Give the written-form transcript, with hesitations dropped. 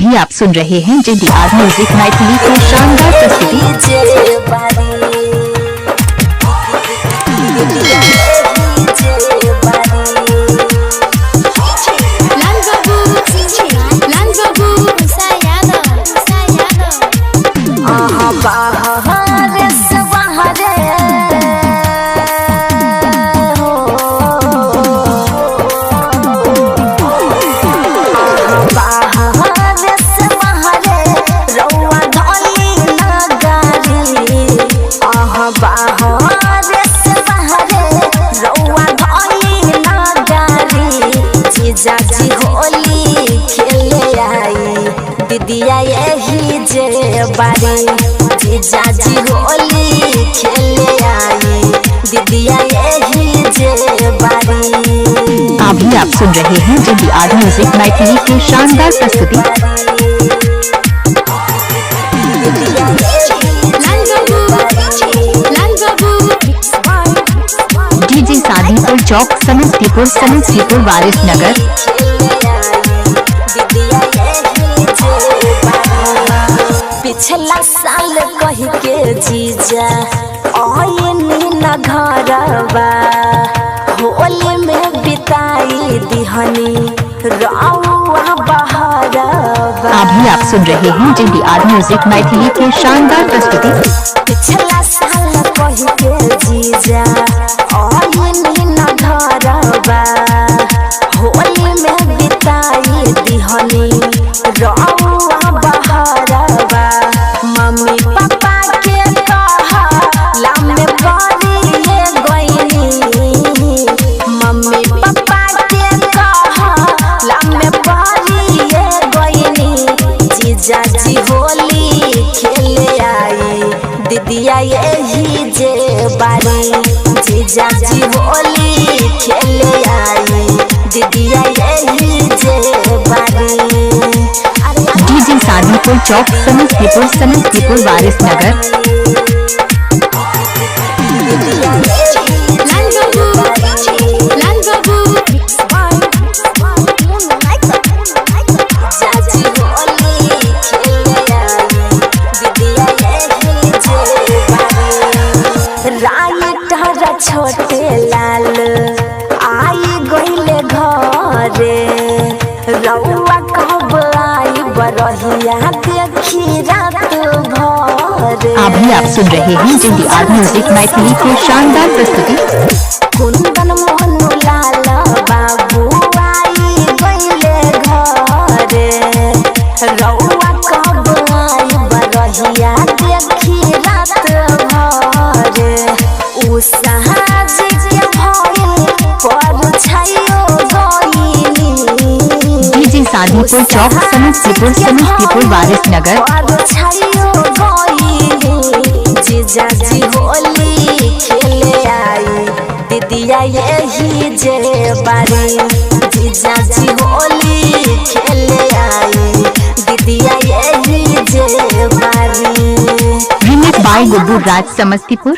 अभी आप सुन रहे हैं JDR म्यूजिक मैथिली की शानदार प्रस्तुति। जाजी होली खेले आई दीदिया यही जे बारी। जाजी होली खेले आई दीदिया यही जे बारी। अभी आप सुन रहे हैं JDR म्यूजिक मैथिली की शानदार प्रस्तुति। डीजे सादीपुर चौक समस्तीपुर वारिसनगर। पिछला साल कही के जीजा आयनी न घरवा होली में बिताई दिहनी रउआ बहरवा। अभी आप सुन रहे हैं JDR म्यूजिक मैथिली की शानदार प्रस्तुति। पिछला साल कही के जीजा आयनी न घरवा होली में बिताई दिहनी रउआ बहरवा। मम्मी पापा के कहला में बरिए गइनी। मम्मी पापा के कहला में बरिए गइनी। जीजाजी होली खेले आई दीदिया यही जे बारी। जीजाजी होली खेले आई दीदिया यही जे बारी। डीजे सादीपुर चौक समस्तीपुर वारिसनगर। छोटे लाल आई गइले घरे रउआ कब आई बरहिया देखी रात भरे। अभी आप सुन रहे हैं JDR म्यूजिक मैथिली की शानदार प्रस्तुति। कुंदन मोहन लाल बाबू आई गइले घरे रउआ कब आई बरहिया देखी रात भरे। डीजे सादीपुर चौक समस्तीपुर वारिसनगर। जीजाजी होली खेले आई दीदिया यही जे बारी। जीजाजी होली खेले आई दीदिया यही जे बारी। Remix by Guddu Raj Samastipur.